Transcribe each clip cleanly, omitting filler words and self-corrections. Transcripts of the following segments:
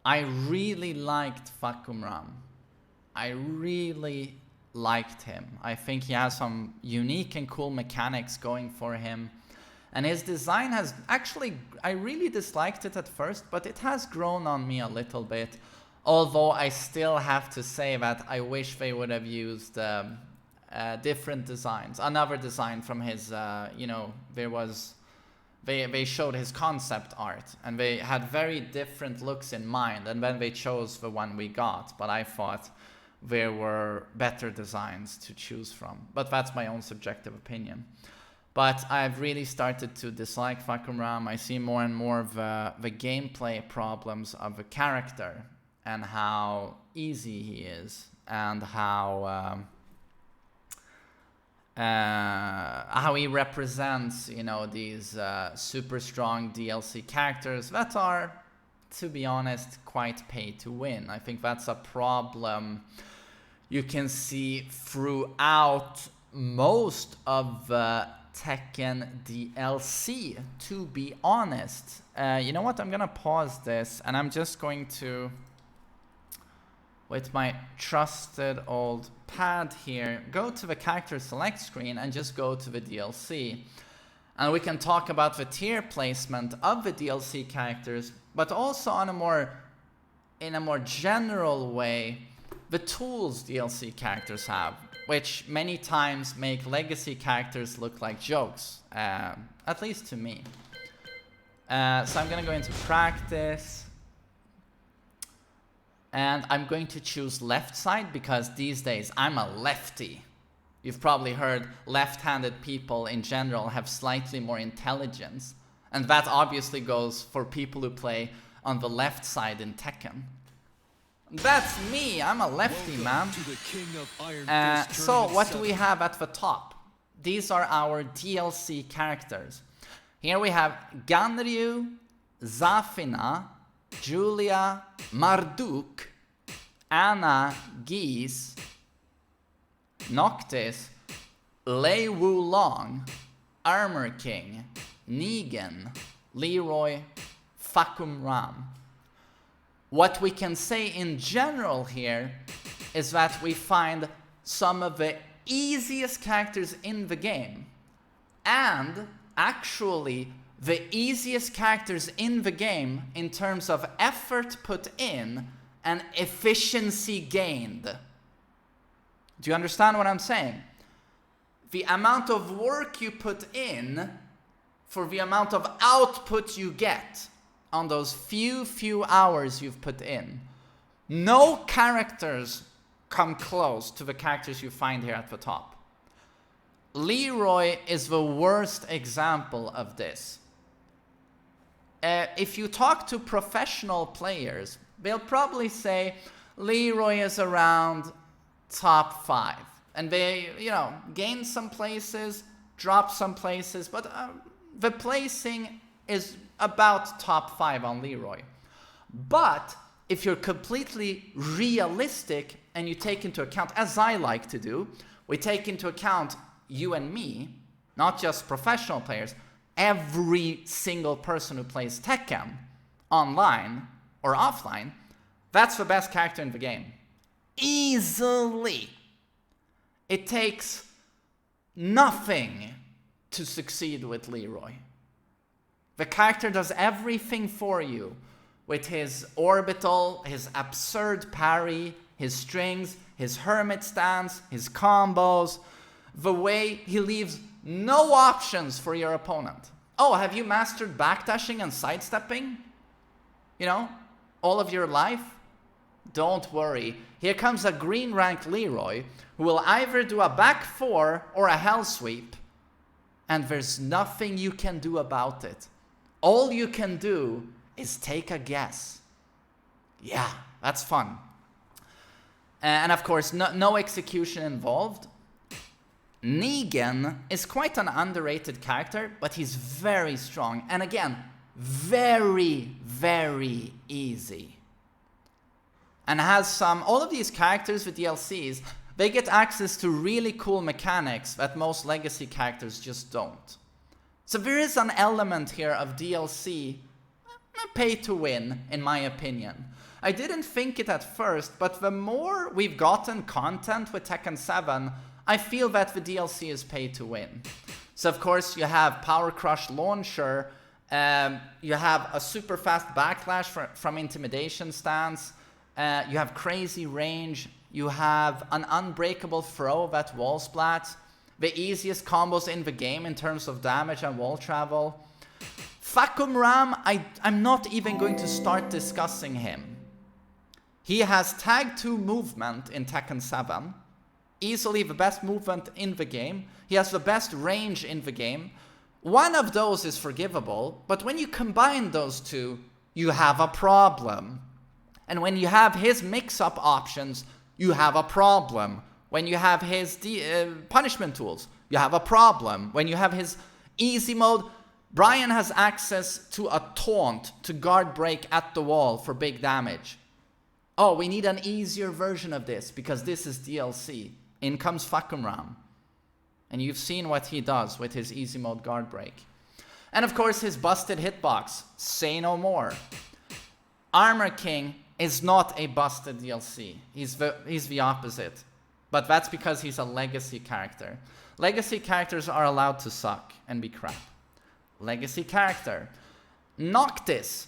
I really liked Fakumram. I really liked him. I think he has some unique and cool mechanics going for him. And his design has actually, I really disliked it at first, but it has grown on me a little bit. Although I still have to say that I wish they would have used different designs. Another design from his, you know, they showed his concept art and they had very different looks in mind, and then they chose the one we got, but I thought there were better designs to choose from. But that's my own subjective opinion. But I've really started to dislike Fakumram. I see more and more of the gameplay problems of the character and how easy he is, and how he represents, you know, these super strong DLC characters that are, to be honest, quite pay to win. I think that's a problem you can see throughout most of Tekken DLC, to be honest. You know what, I'm gonna pause this and I'm just going to, with my trusted old pad here, go to the character select screen and just go to the DLC. And we can talk about the tier placement of the DLC characters, but also on in a more general way, the tools DLC characters have, which many times make legacy characters look like jokes, at least to me. So I'm gonna go into practice, and I'm going to choose left side because these days I'm a lefty. You've probably heard left-handed people in general have slightly more intelligence, and that obviously goes for people who play on the left side in Tekken. That's me, I'm a lefty, man. So what do we have at the top? These are our DLC characters. Here we have Ganryu, Zafina, Julia, Marduk, Anna, Geese, Noctis, Lei Wulong, Armor King, Negan, Leroy, Fakumram. What we can say in general here is that we find some of the easiest characters in the game, and actually the easiest characters in the game in terms of effort put in and efficiency gained. Do you understand what I'm saying? The amount of work you put in for the amount of output you get on those few hours you've put in. No characters come close to the characters you find here at the top. Leroy is the worst example of this. If you talk to professional players, they'll probably say Leroy is around top 5. And they, you know, gain some places, drop some places, but the placing is about top 5 on Leroy. But if you're completely realistic and you take into account, as I like to do, we take into account you and me, not just professional players, every single person who plays Tekken online or offline, that's the best character in the game. Easily. It takes nothing to succeed with Leroy. The character does everything for you with his orbital, his absurd parry, his strings, his hermit stance, his combos, the way he leaves no options for your opponent. Oh, have you mastered backdashing and sidestepping? You know, all of your life? Don't worry. Here comes a green rank Leroy who will either do a back 4 or a hell sweep, and there's nothing you can do about it. All you can do is take a guess. Yeah, that's fun. And of course, no execution involved. Negan is quite an underrated character, but he's very strong. And again, very, very easy. And has all of these characters with DLCs, they get access to really cool mechanics that most legacy characters just don't. So there is an element here of DLC pay to win, in my opinion. I didn't think it at first, but the more we've gotten content with Tekken 7, I feel that the DLC is pay to win. So of course you have Power Crush Launcher, you have a super fast backlash from intimidation stance, you have crazy range, you have an unbreakable throw that wall splats, the easiest combos in the game in terms of damage and wall travel. Fakum Ram, I'm not even going to start discussing him. He has tag 2 movement in Tekken 7. Easily the best movement in the game. He has the best range in the game. One of those is forgivable, but when you combine those two, you have a problem. And when you have his mix-up options, you have a problem. When you have his punishment tools, you have a problem. When you have his easy mode, Brian has access to a taunt to guard break at the wall for big damage. Oh, we need an easier version of this because this is DLC. In comes Fakum Ram. And you've seen what he does with his easy mode guard break. And of course his busted hitbox. Say no more. Armor King is not a busted DLC. He's the opposite. But that's because he's a legacy character. Legacy characters are allowed to suck and be crap. Legacy character. Noctis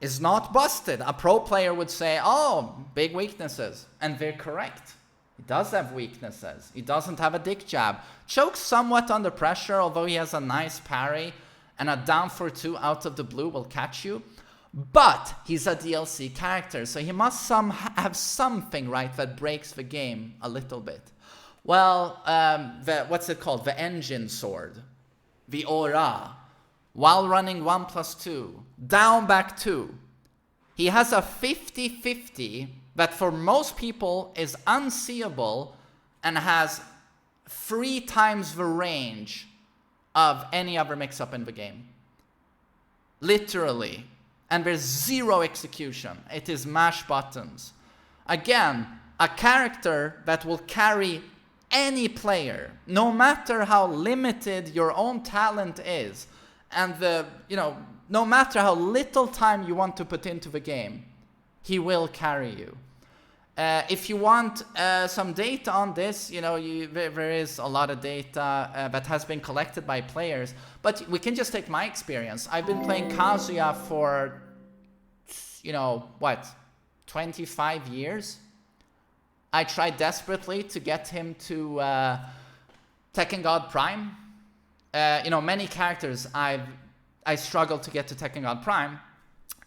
is not busted. A pro player would say, oh, big weaknesses. And they're correct. He does have weaknesses. He doesn't have a dick jab. Chokes somewhat under pressure, although he has a nice parry. And a down for 2 out of the blue will catch you. But he's a DLC character, so he must have something, right, that breaks the game a little bit. Well, what's it called? The engine sword. The aura. While running 1+2, down back 2. He has a 50-50 that for most people is unseeable and has 3 times the range of any other mix-up in the game. Literally. And there's 0 execution. It is mash buttons. Again, a character that will carry any player, no matter how limited your own talent is. And no matter how little time you want to put into the game, he will carry you. If you want some data on this, there is a lot of data that has been collected by players. But we can just take my experience. I've been playing Kazuya for, 25 years? I tried desperately to get him to Tekken God Prime. Many characters I struggled to get to Tekken God Prime.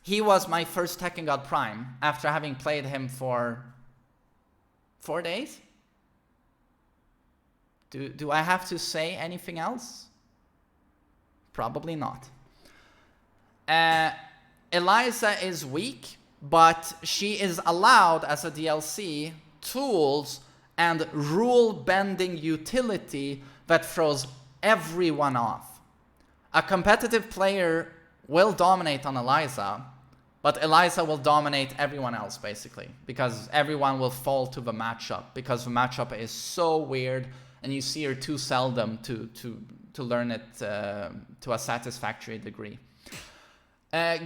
He was my first Tekken God Prime after having played him for 4 days. Do I have to say anything else? Probably not. Eliza is weak, but she is allowed as a DLC tools and rule-bending utility that throws everyone off. A competitive player will dominate on Eliza, but Eliza will dominate everyone else, basically, because everyone will fall to the matchup, because the matchup is so weird, and you see her too seldom to learn it to a satisfactory degree.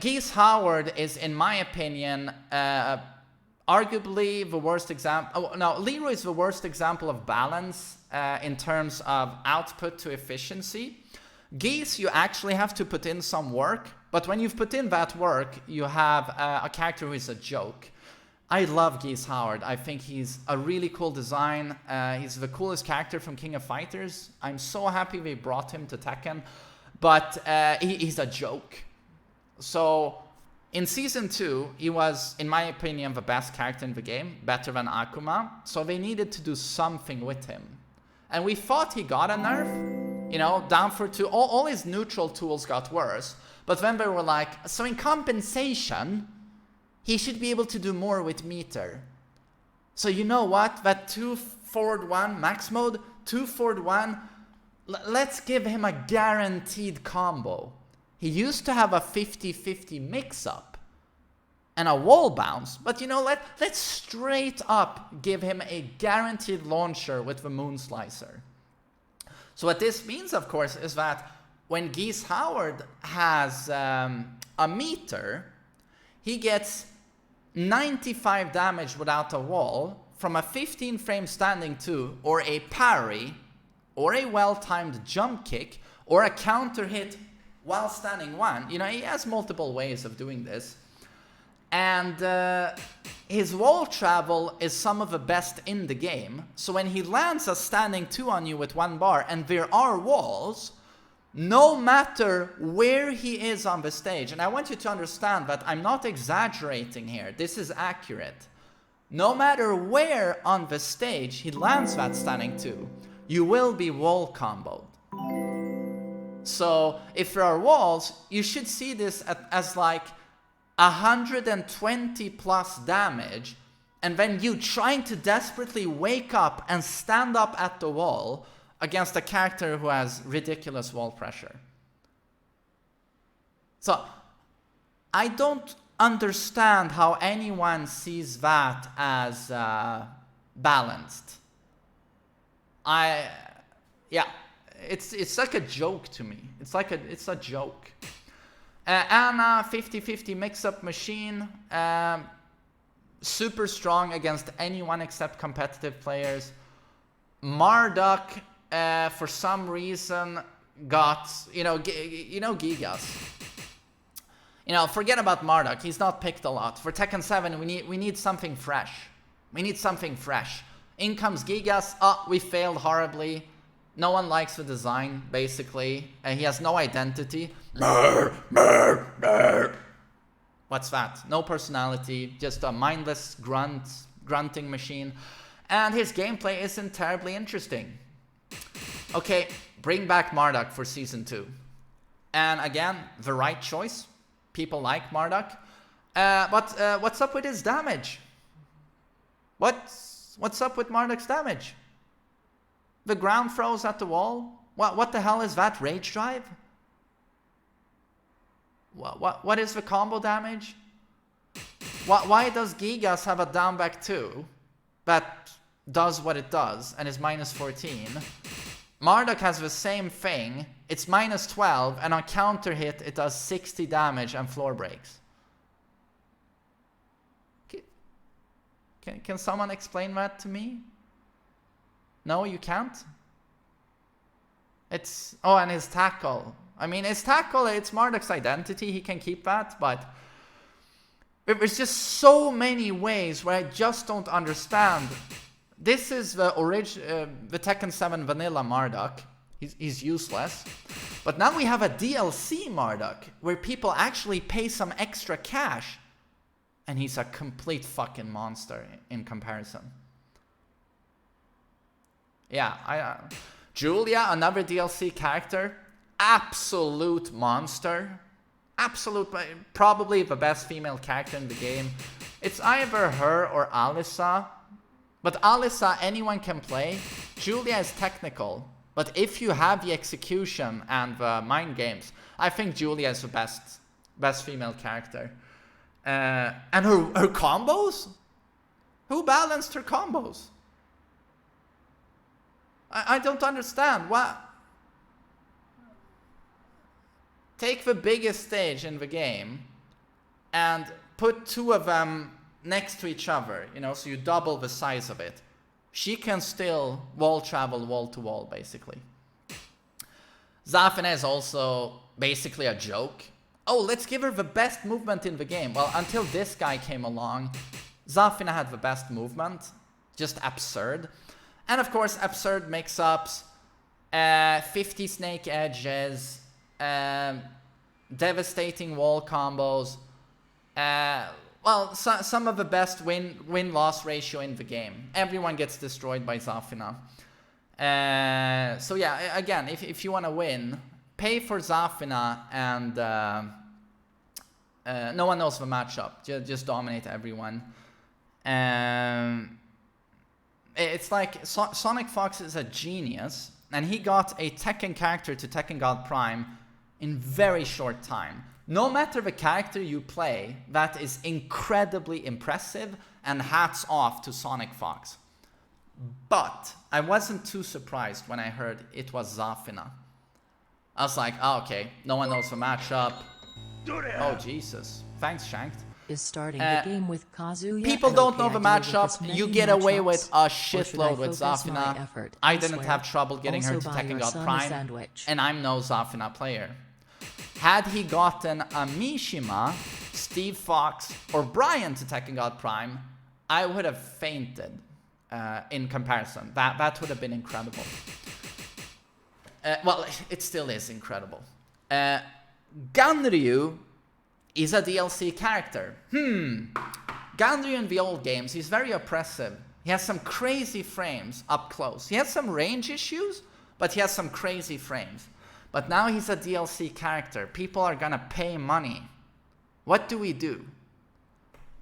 Geese Howard is, in my opinion, arguably the worst example. Oh, no, Leroy is the worst example of balance in terms of output to efficiency. Geese, you actually have to put in some work, but when you've put in that work, you have a character who is a joke. I love Geese Howard. I think he's a really cool design. He's the coolest character from King of Fighters. I'm so happy they brought him to Tekken, but he's a joke. So in Season 2, he was, in my opinion, the best character in the game, better than Akuma, so they needed to do something with him. And we thought he got a nerf, down for 2. All his neutral tools got worse, but then they were like, so in compensation, he should be able to do more with meter. So you know what? That 2 forward 1 max mode, 2 forward 1, let's give him a guaranteed combo. He used to have a 50-50 mix-up and a wall bounce, but let's straight up give him a guaranteed launcher with the Moon Slicer. So what this means, of course, is that when Geese Howard has a meter, he gets 95 damage without a wall from a 15 frame standing 2, or a parry, or a well-timed jump kick, or a counter hit while standing 1. You know, he has multiple ways of doing this. And his wall travel is some of the best in the game. So when he lands a standing 2 on you with 1 bar, and there are walls, no matter where he is on the stage, and I want you to understand that I'm not exaggerating here, this is accurate. No matter where on the stage he lands that standing 2, you will be wall comboed. So if there are walls, you should see this as like 120 plus damage, and then you trying to desperately wake up and stand up at the wall against a character who has ridiculous wall pressure. So I don't understand how anyone sees that as balanced. Yeah, it's like a joke to me. It's a joke. Anna, 50-50 mix-up machine, super strong against anyone except competitive players. Marduk, for some reason, got, Gigas. You know, forget about Marduk, he's not picked a lot. For Tekken 7, we need something fresh. We need something fresh. In comes Gigas, we failed horribly. No one likes the design, basically. He has no identity. What's that? No personality, just a mindless grunting machine. And his gameplay isn't terribly interesting. Okay, bring back Marduk for Season 2. And again, the right choice. People like Marduk. But what's up with his damage? What's up with Marduk's damage? The ground throws at the wall? What the hell is that? Rage drive? What is the combo damage? Why does Gigas have a down back 2 that does what it does and is minus 14? Marduk has the same thing. It's minus 12, and on counter hit it does 60 damage and floor breaks. Can someone explain that to me? No, you can't? And his tackle. I mean, his tackle, it's Marduk's identity, he can keep that, but there's just so many ways where I just don't understand. This is the Tekken 7 vanilla Marduk. He's useless. But now we have a DLC Marduk, where people actually pay some extra cash, and he's a complete fucking monster in comparison. Yeah, Julia, another DLC character, absolute monster. Absolute, probably the best female character in the game. It's either her or Alyssa. But Alyssa, anyone can play. Julia is technical. But if you have the execution and the mind games, I think Julia is the best female character. And her combos? Who balanced her combos? I don't understand. What? Take the biggest stage in the game and put 2 of them next to each other, so you double the size of it. She can still wall travel wall to wall, basically. Zafina is also basically a joke. Oh, let's give her the best movement in the game. Well, until this guy came along, Zafina had the best movement. Just absurd. And of course, absurd mix-ups, 50 snake edges, devastating wall combos. Some of the best win-loss ratio in the game. Everyone gets destroyed by Zafina. So yeah, again, if you want to win, pay for Zafina and no one knows the matchup. Just dominate everyone. It's like Sonic Fox is a genius, and he got a Tekken character to Tekken God Prime in very short time. No matter the character you play, that is incredibly impressive, and hats off to Sonic Fox. But I wasn't too surprised when I heard it was Zafina. I was like, oh, okay, no one knows the matchup. Oh, Jesus. Thanks, Shanked. Is starting the game with Kazuya. People don't know the matchup. You get away with a shitload with Zafina. I didn't have trouble getting her to Tekken God Prime, and I'm no Zafina player. Had he gotten a Mishima, Steve Fox, or Brian to Tekken God Prime, I would have fainted in comparison. That would have been incredible. Well, it still is incredible. Ganryu is a DLC character. Ganryu in the old games, he's very oppressive. He has some crazy frames up close. He has some range issues, but he has some crazy frames. But now he's a DLC character. People are gonna pay money. What do we do?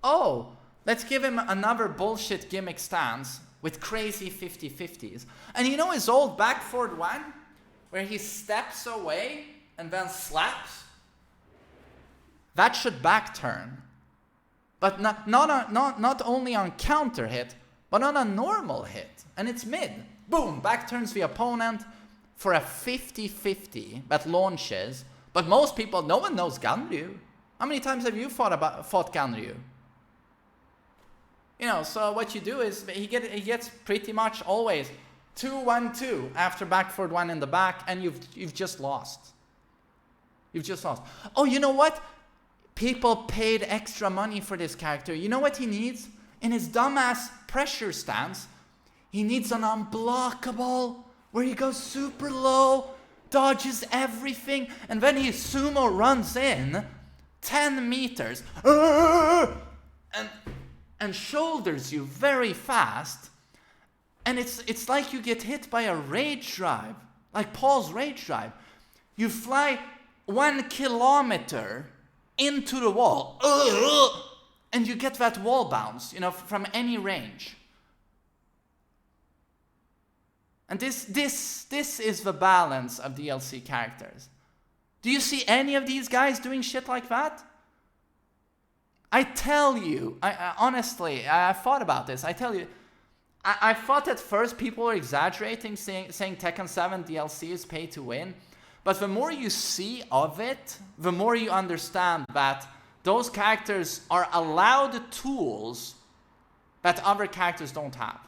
Oh, let's give him another bullshit gimmick stance with crazy 50-50s. And you know his old back forward one? Where he steps away and then slaps? That should back turn. But not only on counter hit, but on a normal hit. And it's mid. Boom, back turns the opponent for a 50-50 that launches. But most people, no one knows Ganryu. How many times have you fought Ganryu? You know, so what you do is he gets pretty much always 2-1-2 after back forward one in the back, and you've just lost. You've just lost. Oh, you know what? People paid extra money for this character. You know what he needs? In his dumbass pressure stance, he needs an unblockable where he goes super low, dodges everything, and then he sumo runs in 10 meters and shoulders you very fast. And it's like you get hit by a rage drive, like Paul's rage drive. You fly 1 kilometer into the wall, and you get that wall bounce, you know, from any range. And this is the balance of DLC characters. Do you see any of these guys doing shit like that? I tell you, honestly, I thought about this. I tell you, I thought at first people were exaggerating, saying Tekken 7 DLC is pay to win. But the more you see of it, the more you understand that those characters are allowed tools that other characters don't have.